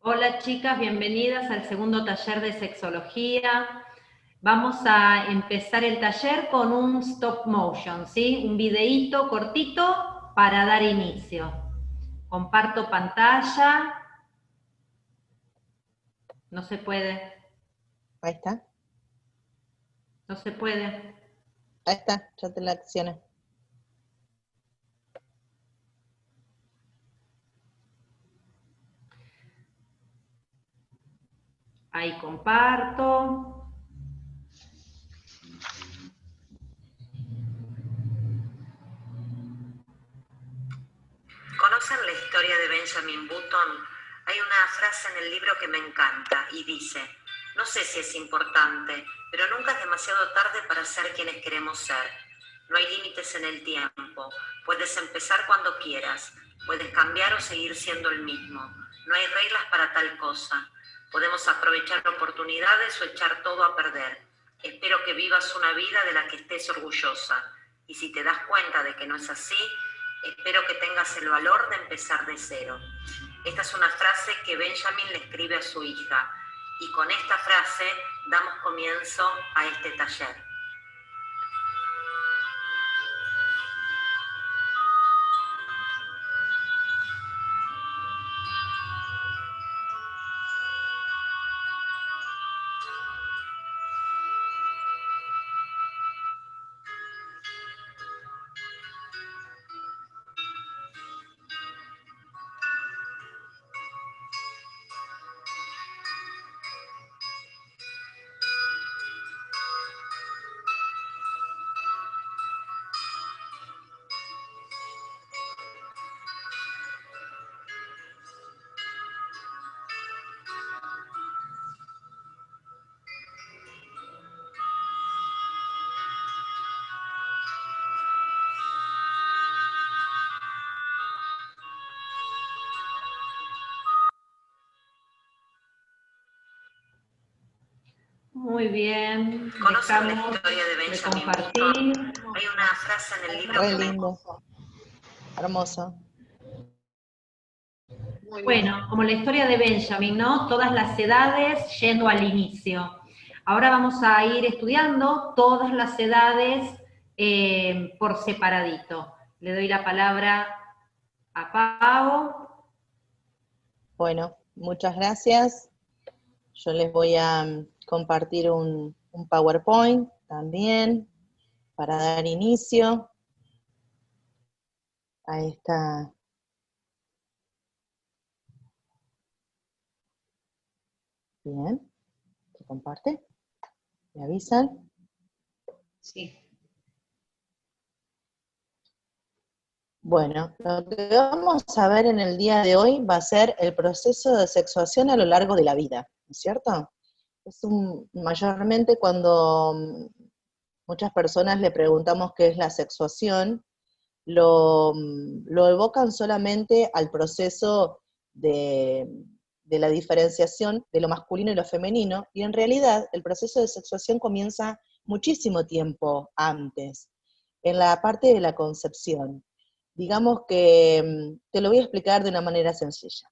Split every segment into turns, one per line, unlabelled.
Hola chicas, bienvenidas al segundo taller de sexología. Vamos a empezar el taller con un stop motion, ¿sí? Un videíto cortito para dar inicio. Comparto pantalla. No se puede.
Ahí está.
No se puede.
Ahí está, ya te la accioné.
Ahí comparto.
¿Conocen la historia de Benjamin Button? Hay una frase en el libro que me encanta y dice: no sé si es importante, pero nunca es demasiado tarde para ser quienes queremos ser. No hay límites en el tiempo. Puedes empezar cuando quieras. Puedes cambiar o seguir siendo el mismo. No hay reglas para tal cosa. Podemos aprovechar oportunidades o echar todo a perder. Espero que vivas una vida de la que estés orgullosa. Y si te das cuenta de que no es así, espero que tengas el valor de empezar de cero. Esta es una frase que Benjamin le escribe a su hija, y con esta frase damos comienzo a este taller.
Muy bien.
¿Conocen la historia de Benjamin Button? Hay una frase en el libro
Re
que me
lindo. Hermoso.
Bueno, como la historia de Benjamin, ¿no? Todas las edades yendo al inicio. Ahora vamos a ir estudiando todas las edades por separadito. Le doy la palabra a Pau.
Bueno, muchas gracias. Yo les voy a compartir un PowerPoint también para dar inicio a esta. Bien, ¿se comparte? ¿Me avisan?
Sí.
Bueno, lo que vamos a ver en el día de hoy va a ser el proceso de sexuación a lo largo de la vida, ¿no es cierto? Es mayormente cuando muchas personas le preguntamos qué es la sexuación, lo evocan solamente al proceso de la diferenciación de lo masculino y lo femenino, y en realidad el proceso de sexuación comienza muchísimo tiempo antes, en la parte de la concepción. Digamos que te lo voy a explicar de una manera sencilla.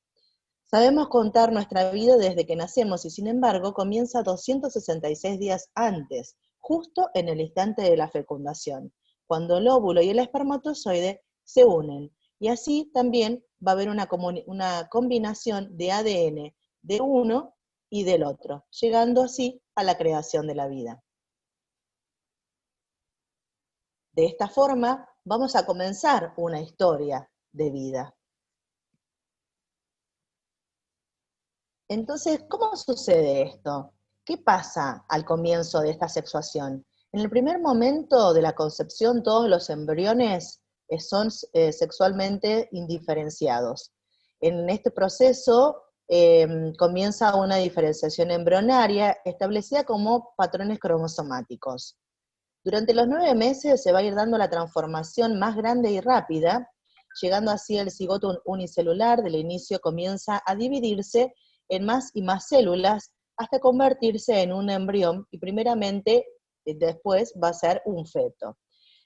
Sabemos contar nuestra vida desde que nacemos y sin embargo comienza 266 días antes, justo en el instante de la fecundación, cuando el óvulo y el espermatozoide se unen. Y así también va a haber una combinación de ADN de uno y del otro, llegando así a la creación de la vida. De esta forma vamos a comenzar una historia de vida. Entonces, ¿cómo sucede esto? ¿Qué pasa al comienzo de esta sexuación? En el primer momento de la concepción, todos los embriones son sexualmente indiferenciados. En este proceso comienza una diferenciación embrionaria establecida como patrones cromosomáticos. Durante los 9 meses se va a ir dando la transformación más grande y rápida, llegando así el cigoto unicelular. Del inicio comienza a dividirse en más y más células hasta convertirse en un embrión y primeramente después va a ser un feto.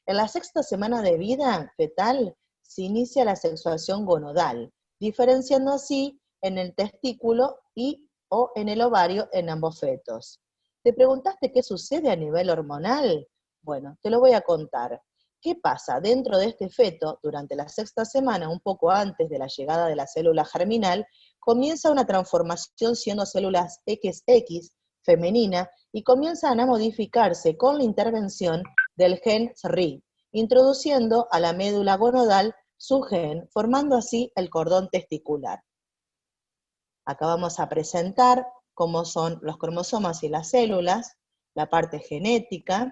En la 6ª semana de vida fetal se inicia la sexuación gonadal, diferenciando así en el testículo o en el ovario en ambos fetos. ¿Te preguntaste qué sucede a nivel hormonal? Bueno, te lo voy a contar. ¿Qué pasa dentro de este feto durante la sexta semana, un poco antes de la llegada de la célula germinal? Comienza una transformación siendo células XX femenina y comienzan a modificarse con la intervención del gen SRI, introduciendo a la médula gonadal su gen, formando así el cordón testicular. Acá vamos a presentar cómo son los cromosomas y las células, la parte genética.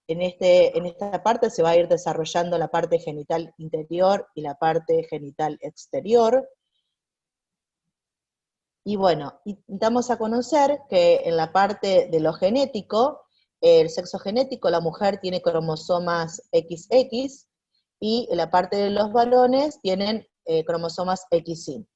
En esta parte se va a ir desarrollando la parte genital interior y la parte genital exterior. Y bueno, damos a conocer que en la parte de lo genético, el sexo genético, la mujer tiene cromosomas XX, y en la parte de los varones tienen cromosomas XY.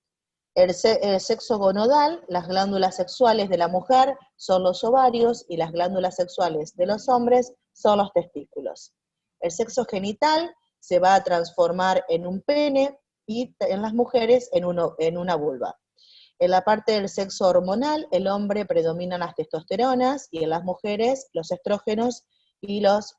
El sexo gonadal, las glándulas sexuales de la mujer son los ovarios y las glándulas sexuales de los hombres son los testículos. El sexo genital se va a transformar en un pene y en las mujeres en una vulva. En la parte del sexo hormonal, el hombre predominan las testosteronas y en las mujeres los estrógenos y las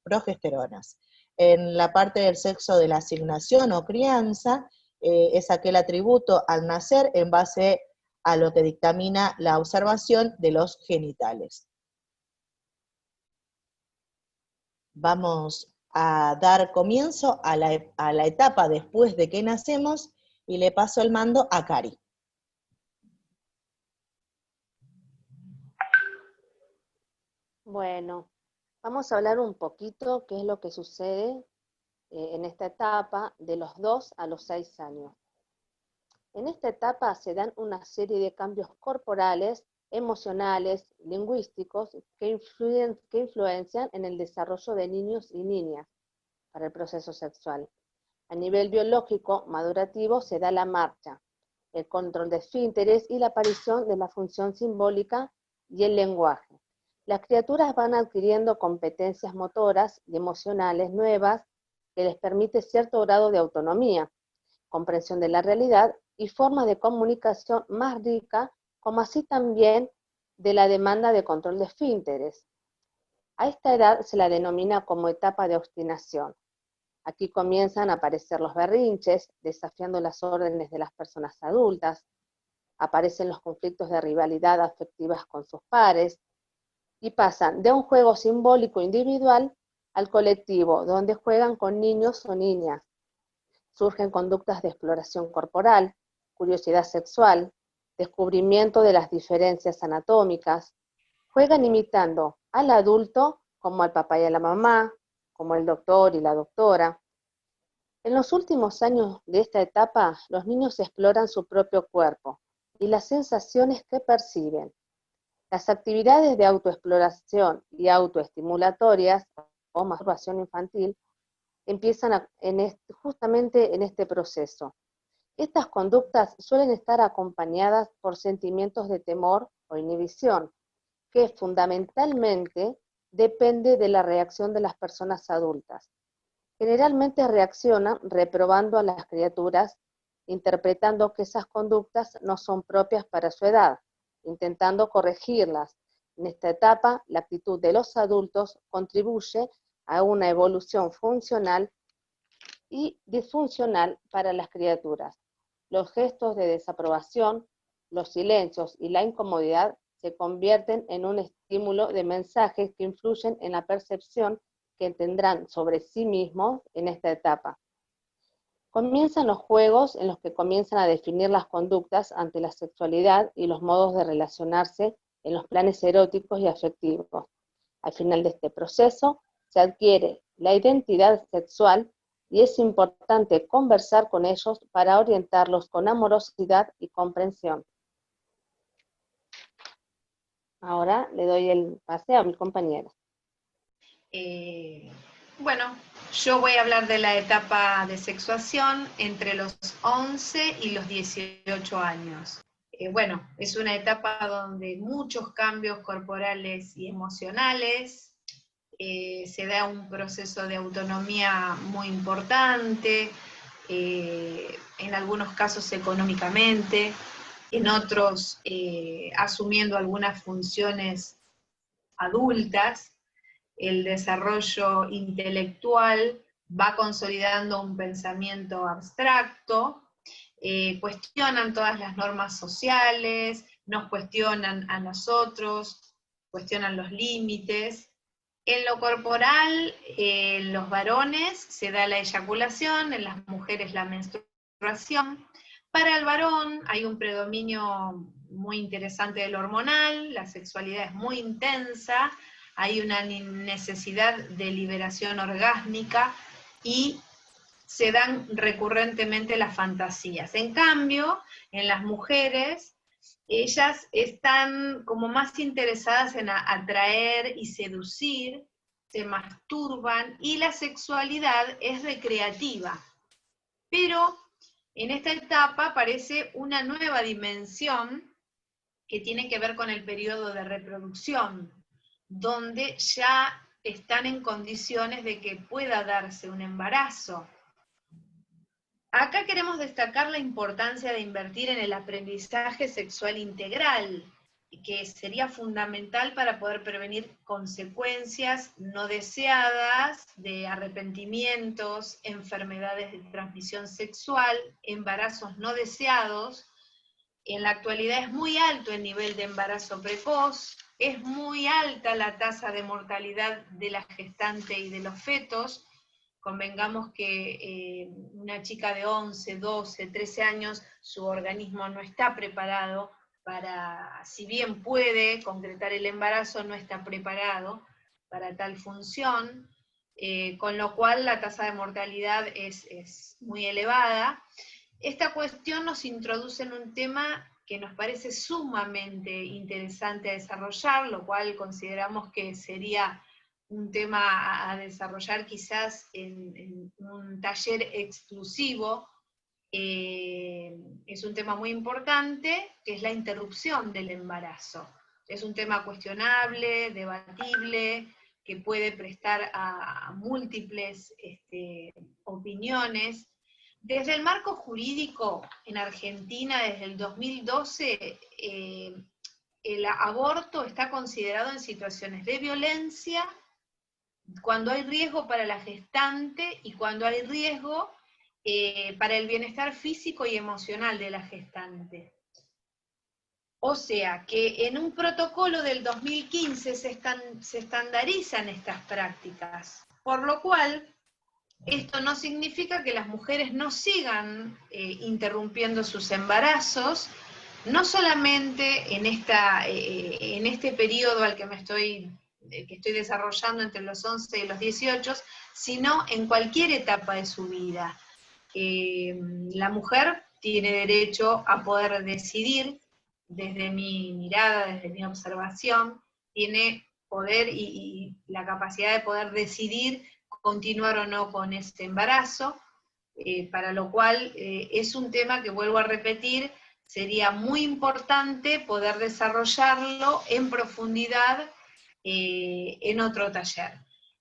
progesteronas. En la parte del sexo de la asignación o crianza, es aquel atributo al nacer en base a lo que dictamina la observación de los genitales. Vamos a dar comienzo a la etapa después de que nacemos y le paso el mando a Cari.
Bueno, vamos a hablar un poquito qué es lo que sucede en esta etapa de los 2 a los 6 años. En esta etapa se dan una serie de cambios corporales, emocionales, lingüísticos, que influencian en el desarrollo de niños y niñas para el proceso sexual. A nivel biológico, madurativo, se da la marcha, el control de esfínteres y la aparición de la función simbólica y el lenguaje. Las criaturas van adquiriendo competencias motoras y emocionales nuevas que les permite cierto grado de autonomía, comprensión de la realidad y formas de comunicación más rica, como así también de la demanda de control de esfínteres. A esta edad se la denomina como etapa de obstinación. Aquí comienzan a aparecer los berrinches, desafiando las órdenes de las personas adultas, aparecen los conflictos de rivalidad afectivas con sus pares, y pasan de un juego simbólico individual al colectivo, donde juegan con niños o niñas. Surgen conductas de exploración corporal, curiosidad sexual, descubrimiento de las diferencias anatómicas. Juegan imitando al adulto como al papá y a la mamá, como el doctor y la doctora. En los últimos años de esta etapa, los niños exploran su propio cuerpo y las sensaciones que perciben. Las actividades de autoexploración y autoestimulatorias, o masturbación infantil, empiezan justamente en este proceso. Estas conductas suelen estar acompañadas por sentimientos de temor o inhibición, que fundamentalmente depende de la reacción de las personas adultas. Generalmente reaccionan reprobando a las criaturas, interpretando que esas conductas no son propias para su edad, intentando corregirlas. En esta etapa, la actitud de los adultos contribuye a una evolución funcional y disfuncional para las criaturas. Los gestos de desaprobación, los silencios y la incomodidad se convierten en un estímulo de mensajes que influyen en la percepción que tendrán sobre sí mismos en esta etapa. Comienzan los juegos en los que comienzan a definir las conductas ante la sexualidad y los modos de relacionarse en los planes eróticos y afectivos. Al final de este proceso se adquiere la identidad sexual y es importante conversar con ellos para orientarlos con amorosidad y comprensión. Ahora le doy el pase a mi compañera.
Bueno, yo voy a hablar de la etapa de sexuación entre los 11 y los 18 años. Bueno, es una etapa donde muchos cambios corporales y emocionales, se da un proceso de autonomía muy importante, en algunos casos económicamente, en otros asumiendo algunas funciones adultas. El desarrollo intelectual va consolidando un pensamiento abstracto, cuestionan todas las normas sociales, nos cuestionan a nosotros, cuestionan los límites. En lo corporal, en los varones se da la eyaculación, en las mujeres la menstruación. Para el varón hay un predominio muy interesante del hormonal, la sexualidad es muy intensa, hay una necesidad de liberación orgásmica y se dan recurrentemente las fantasías. En cambio, en las mujeres, ellas están como más interesadas en atraer y seducir, se masturban, y la sexualidad es recreativa. Pero en esta etapa aparece una nueva dimensión que tiene que ver con el periodo de reproducción, donde ya están en condiciones de que pueda darse un embarazo. Acá queremos destacar la importancia de invertir en el aprendizaje sexual integral, que sería fundamental para poder prevenir consecuencias no deseadas de arrepentimientos, enfermedades de transmisión sexual, embarazos no deseados. En la actualidad es muy alto el nivel de embarazo precoz, es muy alta la tasa de mortalidad de la gestante y de los fetos. Convengamos que una chica de 11, 12, 13 años, su organismo no está preparado para, si bien puede concretar el embarazo, no está preparado para tal función, con lo cual la tasa de mortalidad es muy elevada. Esta cuestión nos introduce en un tema que nos parece sumamente interesante a desarrollar, lo cual consideramos que sería un tema a desarrollar quizás en un taller exclusivo. Es un tema muy importante, que es la interrupción del embarazo. Es un tema cuestionable, debatible, que puede prestar a múltiples opiniones. Desde el marco jurídico en Argentina, desde el 2012, el aborto está considerado en situaciones de violencia, cuando hay riesgo para la gestante y cuando hay riesgo para el bienestar físico y emocional de la gestante. O sea, que en un protocolo del 2015 se estandarizan estas prácticas, por lo cual esto no significa que las mujeres no sigan interrumpiendo sus embarazos, no solamente en este periodo al que estoy desarrollando entre los 11 y los 18, sino en cualquier etapa de su vida. La mujer tiene derecho a poder decidir, desde mi mirada, desde mi observación, tiene poder y la capacidad de poder decidir continuar o no con este embarazo, para lo cual es un tema que, vuelvo a repetir, sería muy importante poder desarrollarlo en profundidad en otro taller.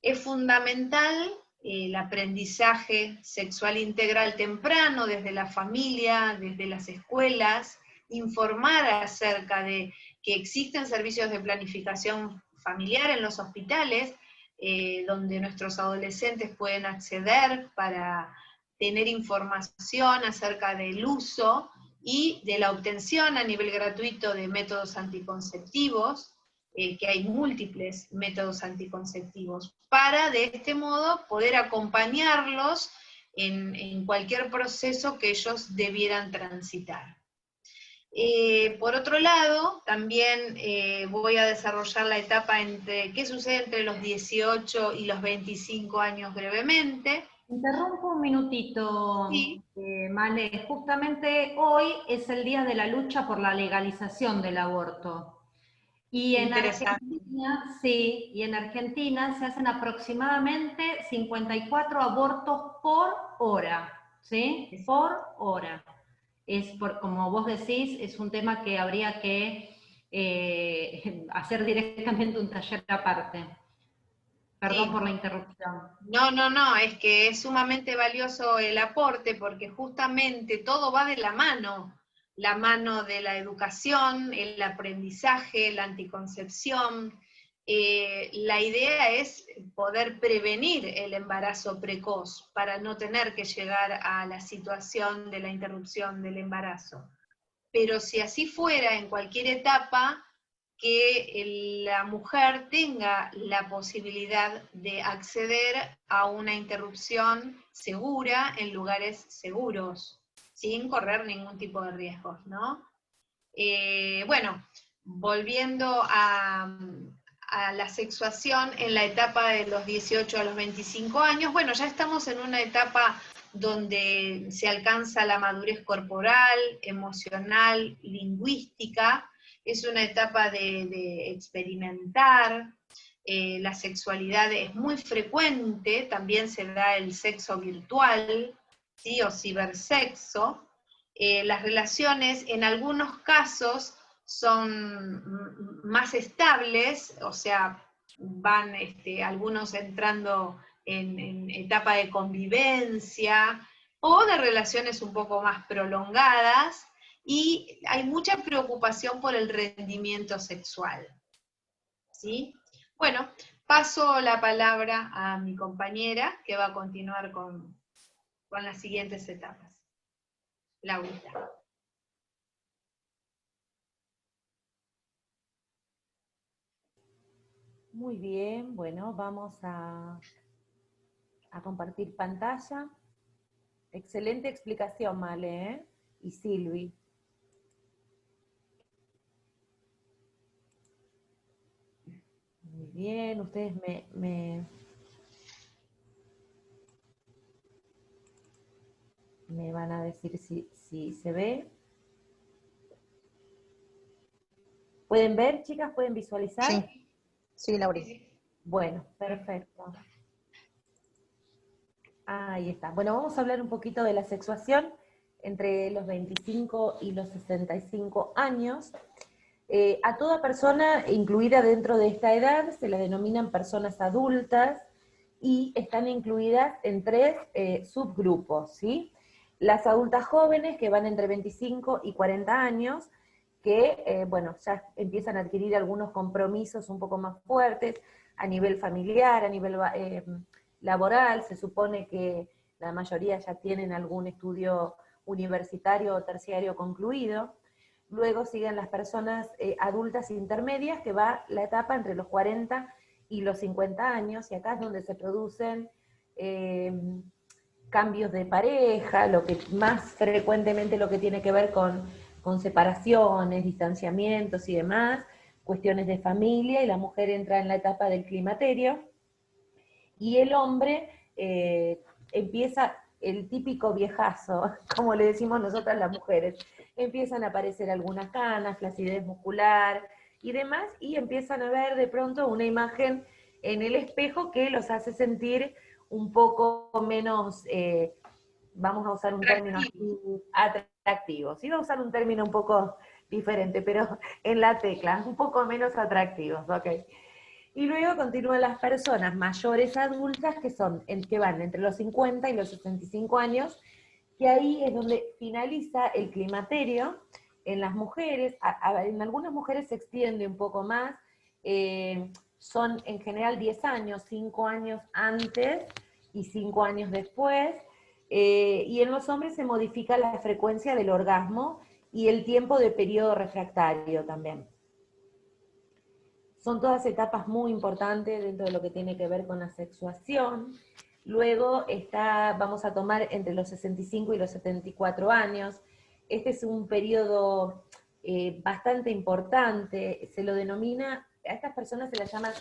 Es fundamental el aprendizaje sexual integral temprano, desde la familia, desde las escuelas, informar acerca de que existen servicios de planificación familiar en los hospitales, donde nuestros adolescentes pueden acceder para tener información acerca del uso y de la obtención a nivel gratuito de métodos anticonceptivos, que hay múltiples métodos anticonceptivos, para de este modo poder acompañarlos en cualquier proceso que ellos debieran transitar. Por otro lado, también voy a desarrollar la etapa qué sucede entre los 18 y los 25 años brevemente.
Interrumpo un minutito,
Sí.
Male. Justamente hoy es el día de la lucha por la legalización del aborto. Y en Argentina, sí, y en Argentina se hacen aproximadamente 54 abortos por hora, ¿sí? Por hora. Como vos decís, es un tema que habría que hacer directamente un taller aparte. Perdón
Sí.
por la interrupción.
No, es que es sumamente valioso el aporte porque justamente todo va de la mano de la educación, el aprendizaje, la anticoncepción. La idea es poder prevenir el embarazo precoz para no tener que llegar a la situación de la interrupción del embarazo. Pero si así fuera en cualquier etapa, que la mujer tenga la posibilidad de acceder a una interrupción segura en lugares seguros, sin correr ningún tipo de riesgos, ¿no? Bueno, volviendo a la sexuación en la etapa de los 18 a los 25 años, bueno, ya estamos en una etapa donde se alcanza la madurez corporal, emocional, lingüística. Es una etapa de experimentar, la sexualidad es muy frecuente, también se da el sexo virtual, ¿sí? O cibersexo. Las relaciones en algunos casos son más estables, o sea, van algunos entrando en etapa de convivencia o de relaciones un poco más prolongadas, y hay mucha preocupación por el rendimiento sexual. ¿Sí? Bueno, paso la palabra a mi compañera que va a continuar con las siguientes etapas. Laurita.
Muy bien, bueno, vamos a compartir pantalla. Excelente explicación, Male, ¿eh? Y Silvi. Muy bien, ustedes me van a decir si se ve. ¿Pueden ver, chicas? ¿Pueden visualizar?
Sí, sí, Laura.
Bueno, perfecto. Ahí está. Bueno, vamos a hablar un poquito de la sexuación entre los 25 y los 65 años. A toda persona incluida dentro de esta edad se la denominan personas adultas y están incluidas en tres subgrupos, ¿sí? Las adultas jóvenes, que van entre 25 y 40 años, que, bueno, ya empiezan a adquirir algunos compromisos un poco más fuertes a nivel familiar, a nivel laboral. Se supone que la mayoría ya tienen algún estudio universitario o terciario concluido. Luego siguen las personas adultas intermedias, que va la etapa entre los 40 y los 50 años, y acá es donde se producen cambios de pareja, lo que más frecuentemente lo que tiene que ver con separaciones, distanciamientos y demás, cuestiones de familia, y la mujer entra en la etapa del climaterio, y el hombre empieza el típico viejazo, como le decimos nosotras las mujeres. Empiezan a aparecer algunas canas, flacidez muscular y demás, y empiezan a ver de pronto una imagen en el espejo que los hace sentir un poco menos, vamos a usar un término así, atractivos. Iba a usar un término un poco diferente, pero en la tecla, un poco menos atractivos, ¿ok? Y luego continúan las personas mayores adultas, que van entre los 50 y los 65 años, que ahí es donde finaliza el climaterio en las mujeres. En algunas mujeres se extiende un poco más, son en general 10 años, 5 años antes y 5 años después, y en los hombres se modifica la frecuencia del orgasmo y el tiempo de periodo refractario también. Son todas etapas muy importantes dentro de lo que tiene que ver con la sexuación. Luego vamos a tomar entre los 65 y los 74 años. Este es un periodo bastante importante, se lo denomina, a estas personas se las llama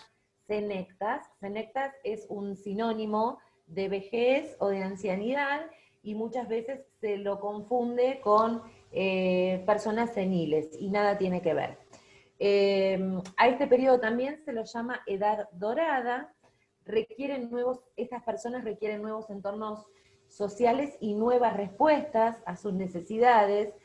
senectas. Senectas es un sinónimo de vejez o de ancianidad, y muchas veces se lo confunde con personas seniles, y nada tiene que ver. A este periodo también se lo llama edad dorada. Estas personas requieren nuevos entornos sociales y nuevas respuestas a sus necesidades.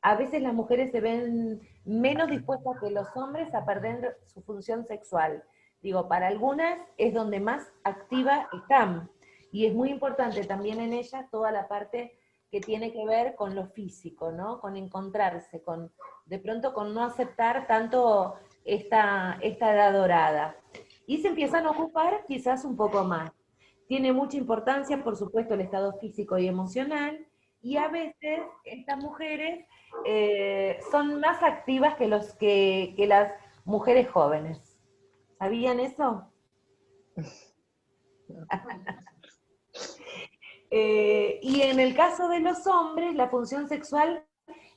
A veces las mujeres se ven menos dispuestas que los hombres a perder su función sexual. Digo, para algunas es donde más activa están, y es muy importante también en ellas toda la parte que tiene que ver con lo físico, ¿no? Con encontrarse, con de pronto con no aceptar tanto esta edad dorada. Y se empiezan a ocupar quizás un poco más. Tiene mucha importancia, por supuesto, el estado físico y emocional, y a veces estas mujeres son más activas que las mujeres jóvenes. ¿Sabían eso? Y en el caso de los hombres, la función sexual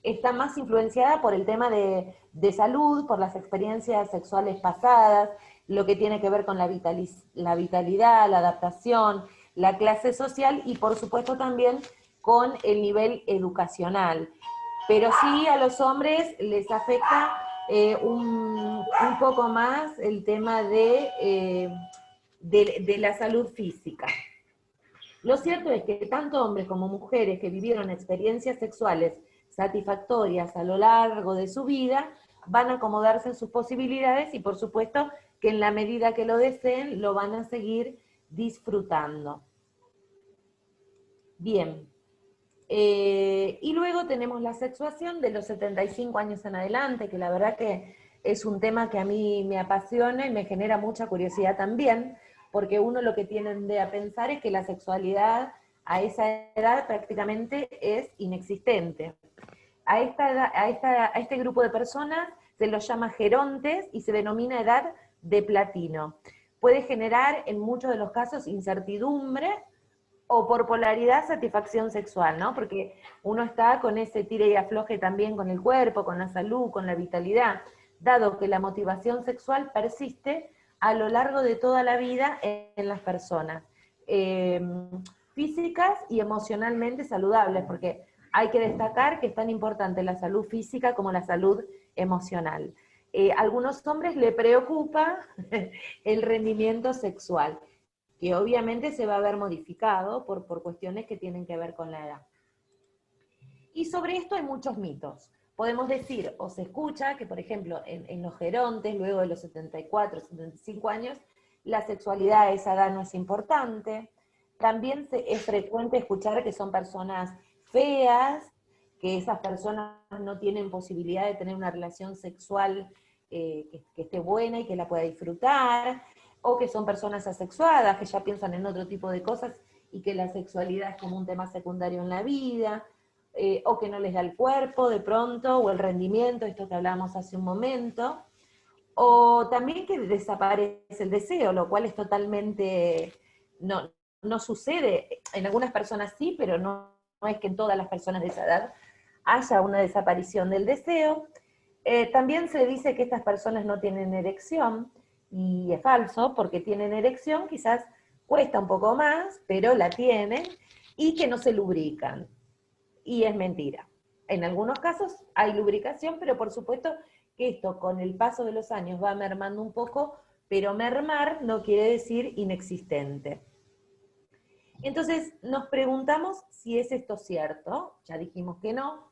está más influenciada por el tema de salud, por las experiencias sexuales pasadas, lo que tiene que ver con la vitalidad, la adaptación, la clase social y por supuesto también con el nivel educacional. Pero sí a los hombres les afecta un poco más el tema de la salud física. Lo cierto es que tanto hombres como mujeres que vivieron experiencias sexuales satisfactorias a lo largo de su vida van a acomodarse en sus posibilidades y por supuesto que en la medida que lo deseen lo van a seguir disfrutando. Bien. Y luego tenemos la sexuación de los 75 años en adelante, que la verdad que es un tema que a mí me apasiona y me genera mucha curiosidad también, porque uno lo que tiende a pensar es que la sexualidad a esa edad prácticamente es inexistente. A este grupo de personas se los llama gerontes y se denomina edad de platino. Puede generar en muchos de los casos incertidumbre o por polaridad satisfacción sexual, ¿no? Porque uno está con ese tire y afloje también con el cuerpo, con la salud, con la vitalidad, dado que la motivación sexual persiste a lo largo de toda la vida en las personas, físicas y emocionalmente saludables, porque hay que destacar que es tan importante la salud física como la salud emocional. A algunos hombres le preocupa el rendimiento sexual, que obviamente se va a ver modificado por cuestiones que tienen que ver con la edad. Y sobre esto hay muchos mitos. Podemos decir, o se escucha, que por ejemplo en los gerontes, luego de los 74, 75 años, la sexualidad a esa edad no es importante. También es frecuente escuchar que son personas feas, que esas personas no tienen posibilidad de tener una relación sexual que esté buena y que la pueda disfrutar, o que son personas asexuadas, que ya piensan en otro tipo de cosas y que la sexualidad es como un tema secundario en la vida, o que no les da el cuerpo de pronto, o el rendimiento, esto que hablábamos hace un momento, o también que desaparece el deseo, lo cual es totalmente, no sucede, en algunas personas sí, pero no es que en todas las personas de esa edad haya una desaparición del deseo. También se dice que estas personas no tienen erección, y es falso, porque tienen erección, quizás cuesta un poco más, pero la tienen, y que no se lubrican. Y es mentira. En algunos casos hay lubricación, pero por supuesto que esto con el paso de los años va mermando un poco, pero mermar no quiere decir inexistente. Entonces nos preguntamos si es esto cierto, ya dijimos que no.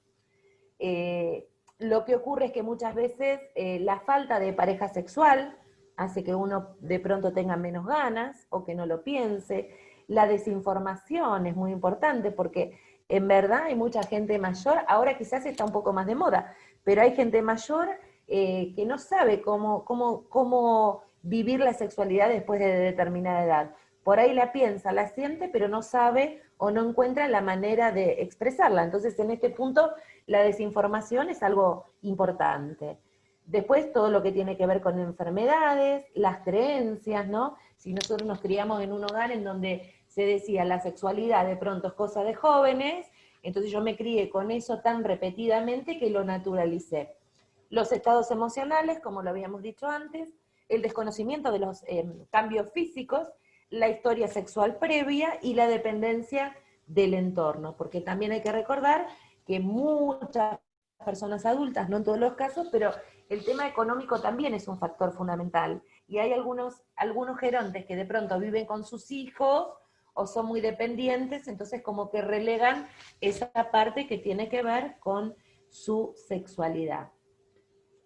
Lo que ocurre es que muchas veces la falta de pareja sexual hace que uno de pronto tenga menos ganas o que no lo piense. La desinformación es muy importante porque en verdad hay mucha gente mayor, ahora quizás está un poco más de moda, pero hay gente mayor que no sabe cómo vivir la sexualidad después de determinada edad. Por ahí la piensa, la siente, pero no sabe o no encuentra la manera de expresarla. Entonces, en este punto, la desinformación es algo importante. Después, todo lo que tiene que ver con enfermedades, las creencias, ¿no? Si nosotros nos criamos en un hogar en donde se decía la sexualidad de pronto es cosa de jóvenes, entonces yo me crié con eso tan repetidamente que lo naturalicé. Los estados emocionales, como lo habíamos dicho antes, el desconocimiento de los cambios físicos, la historia sexual previa y la dependencia del entorno, porque también hay que recordar que muchas personas adultas, no en todos los casos, pero el tema económico también es un factor fundamental, y hay algunos gerontes que de pronto viven con sus hijos o son muy dependientes, entonces como que relegan esa parte que tiene que ver con su sexualidad.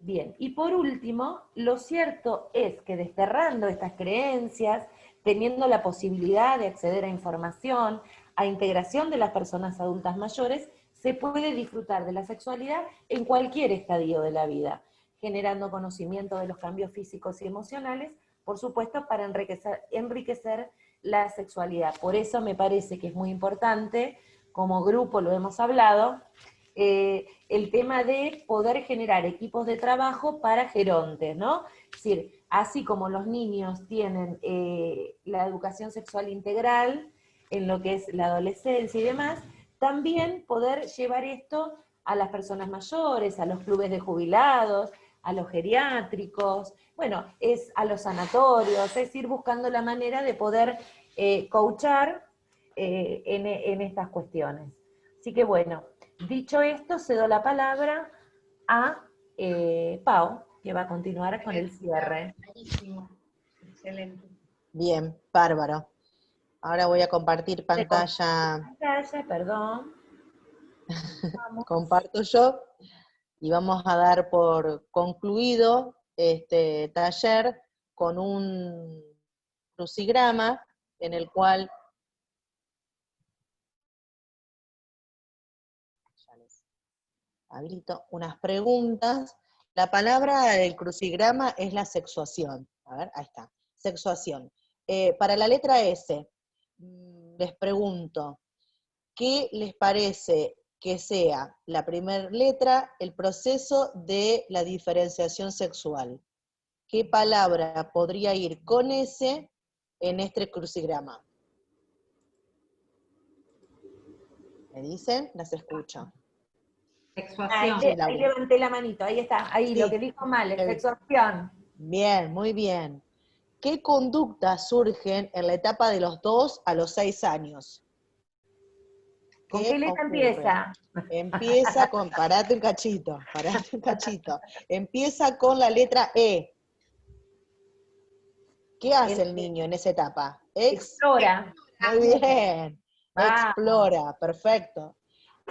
Bien, y por último, lo cierto es que desterrando estas creencias, teniendo la posibilidad de acceder a información, a integración de las personas adultas mayores, se puede disfrutar de la sexualidad en cualquier estadio de la vida, generando conocimiento de los cambios físicos y emocionales, por supuesto, para enriquecer la sexualidad. Por eso me parece que es muy importante, como grupo lo hemos hablado, el tema de poder generar equipos de trabajo para gerontes, ¿no? Es decir, así como los niños tienen la educación sexual integral en lo que es la adolescencia y demás, también poder llevar esto a las personas mayores, a los clubes de jubilados, a los geriátricos, bueno, es a los sanatorios, es ir buscando la manera de poder coachar en estas cuestiones. Así que bueno, dicho esto, cedo la palabra a Pau, que va a continuar con el cierre.
Buenísimo. Excelente.
Bien, bárbaro. Ahora voy a compartir pantalla.
Pantalla, perdón. Vamos.
Comparto yo y vamos a dar por concluido este taller con un crucigrama en el cual ya les habilito unas preguntas. La palabra del crucigrama es la sexuación. A ver, ahí está. Sexuación. Para la letra S, les pregunto, ¿qué les parece que sea la primera letra el proceso de la diferenciación sexual? ¿Qué palabra podría ir con S en este crucigrama? ¿Me dicen? Las escucho.
Sexuación.
Ahí levanté la manito, ahí está, ahí
Sí.
lo que dijo mal, es sexuación.
Bien, muy bien. ¿Qué conductas surgen en la etapa de los 2 a los 6 años?
¿Con qué letra
ocurre?
empieza?
Empieza con, parate un cachito. Empieza con la letra E. ¿Qué hace el niño en esa etapa?
Explora.
Muy bien. Explora, perfecto.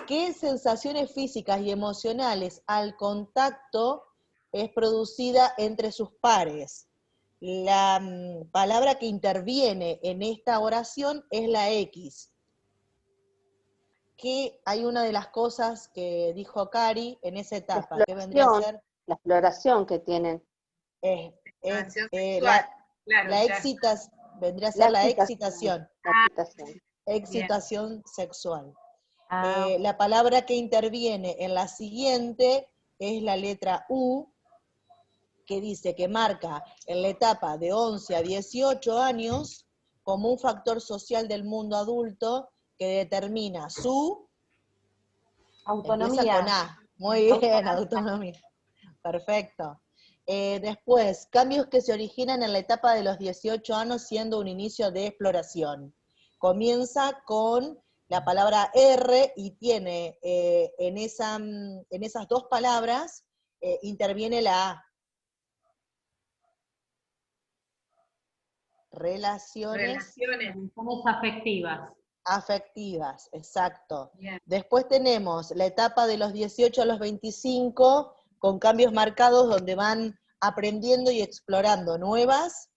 ¿Qué sensaciones físicas y emocionales al contacto es producida entre sus pares? La palabra que interviene en esta oración es la X. Que hay una de las cosas que dijo Cari en esa etapa, que vendría a ser
la exploración que tienen.
La excitación, vendría a ser la excitación. Excitación sexual. La palabra que interviene en la siguiente es la letra U, que dice que marca en la etapa de 11 a 18 años como un factor social del mundo adulto que determina su
autonomía.
Empieza con A. Muy bien, autonomía. Perfecto. Después, cambios que se originan en la etapa de los 18 años siendo un inicio de exploración. Comienza con la palabra R y tiene en esas dos palabras interviene la A. Relaciones
afectivas.
Afectivas, exacto.
Bien.
Después tenemos la etapa de los 18 a los 25, con cambios marcados donde van aprendiendo y explorando nuevas,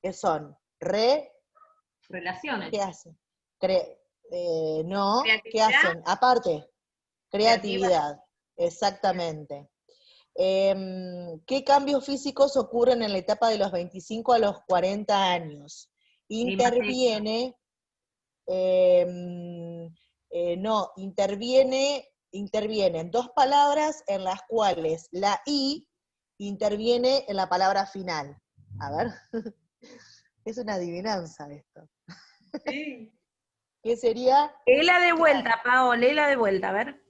que son
Relaciones.
¿qué hacen? No, ¿qué
¿Creatividad?
hacen? Aparte, creatividad, exactamente. ¿Qué cambios físicos ocurren en la etapa de los 25 a los 40 años? Intervienen dos palabras en las cuales la I interviene en la palabra final. A ver, es una adivinanza esto.
Sí.
¿Qué sería?
Léela de vuelta, Pao, léela de vuelta, a ver.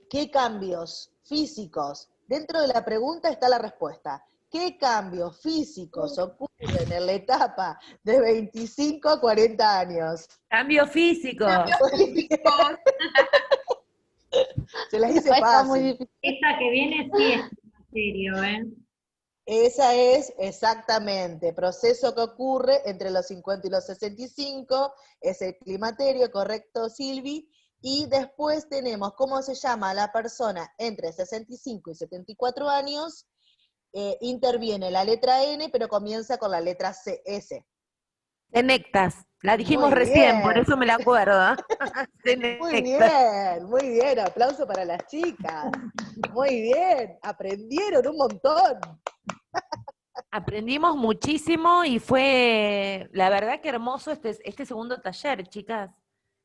¿Qué cambios físicos? Dentro de la pregunta está la respuesta. ¿Qué cambios físicos ocurren en la etapa de 25 a 40 años?
Cambio físico.
Se las hice
Está muy
fácil.
difícil.
Esta que viene sí es serio, ¿eh?
Esa es exactamente, proceso que ocurre entre los 50 y los 65, es el climaterio, correcto, Silvi, Y después tenemos cómo se llama la persona entre 65 y 74 años, interviene la letra N, pero comienza con la letra S.
Senectas, la dijimos
Muy
recién, por
bien,
eso me la acuerdo. Senectas.
muy bien, aplauso para las chicas. Muy bien, aprendieron un montón.
Aprendimos muchísimo y fue, la verdad que hermoso este segundo taller, chicas.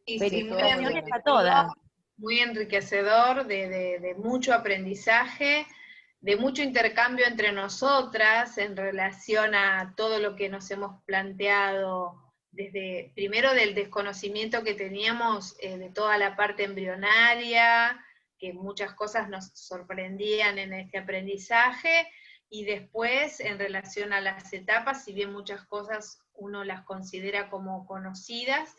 Y sí, muy
Felicitaciones a
enriquecedor,
todas.
muy enriquecedor, de mucho aprendizaje, de mucho intercambio entre nosotras en relación a todo lo que nos hemos planteado, desde primero del desconocimiento que teníamos de toda la parte embrionaria, que muchas cosas nos sorprendían en este aprendizaje, y después en relación a las etapas, si bien muchas cosas uno las considera como conocidas,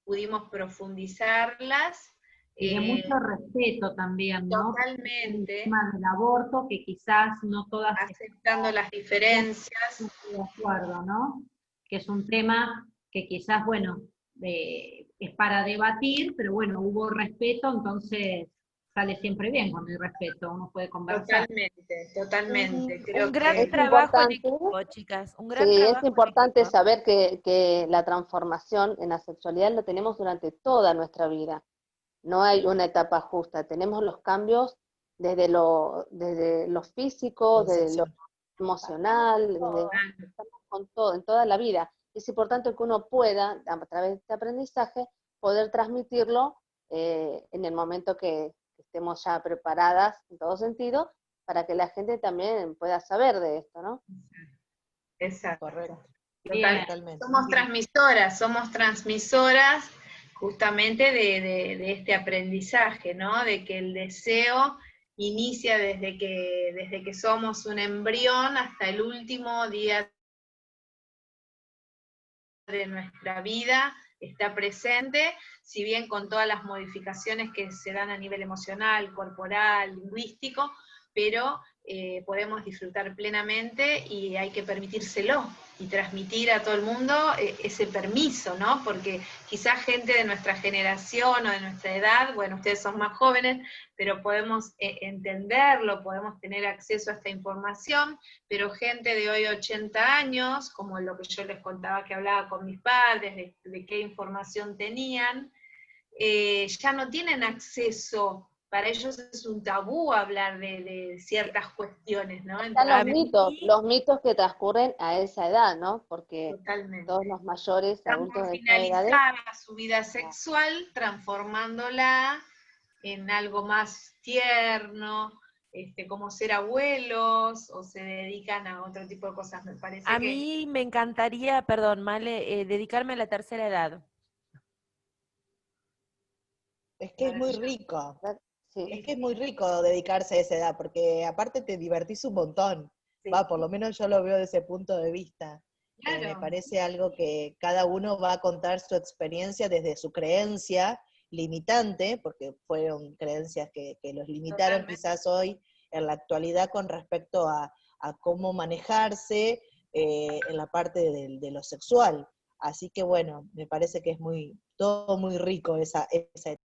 pudimos profundizarlas.
Y de mucho respeto también, ¿no?
Totalmente.
El tema del aborto, que quizás no todas
aceptando las diferencias.
estoy de acuerdo, ¿no? Que es un tema que quizás, bueno, es para debatir, pero bueno, hubo respeto, entonces sale siempre bien con el respeto, uno puede conversar.
Totalmente, totalmente. Creo
Un gran
que
trabajo en
importante.
equipo, chicas. Un gran
Sí,
trabajo
es
en
importante
equipo.
saber que la transformación en la sexualidad la tenemos durante toda nuestra vida. No hay una etapa justa. Tenemos los cambios desde lo físico, desde lo
Concepción.
emocional, estamos con todo, en toda la vida. Es importante que uno pueda, a través de este aprendizaje, poder transmitirlo en el momento que estemos ya preparadas, en todo sentido, para que la gente también pueda saber de esto, ¿no?
exacto.
Correcto.
Bien.
Totalmente.
Somos transmisoras justamente de este aprendizaje, ¿no? De que el deseo inicia desde que somos un embrión hasta el último día de nuestra vida, está presente, si bien con todas las modificaciones que se dan a nivel emocional, corporal, lingüístico, pero podemos disfrutar plenamente y hay que permitírselo y transmitir a todo el mundo ese permiso, ¿no? Porque quizás gente de nuestra generación o de nuestra edad, bueno, ustedes son más jóvenes, pero podemos entenderlo, podemos tener acceso a esta información, pero gente de hoy 80 años, como lo que yo les contaba que hablaba con mis padres, de qué información tenían, ya no tienen acceso, para ellos es un tabú hablar de ciertas cuestiones, ¿no?
Están los mitos que transcurren a esa edad, ¿no? Porque
Totalmente.
todos los mayores,
Están
adultos
por
de esa edad,
finalizar su vida sexual, transformándola en algo más tierno, como ser abuelos, o se dedican a otro tipo de cosas, me parece
A
que...
mí me encantaría, perdón, Male, dedicarme a la tercera edad.
Es que es muy rico.
sí.
Es que es muy rico dedicarse a esa edad, porque aparte te divertís un montón.
Sí.
Va, por lo menos yo lo veo desde ese punto de vista.
Claro.
Me parece algo que cada uno va a contar su experiencia desde su creencia limitante, porque fueron creencias que los limitaron
Totalmente.
quizás hoy en la actualidad con respecto a cómo manejarse en la parte de lo sexual. Así que bueno, me parece que es todo muy rico esa etapa.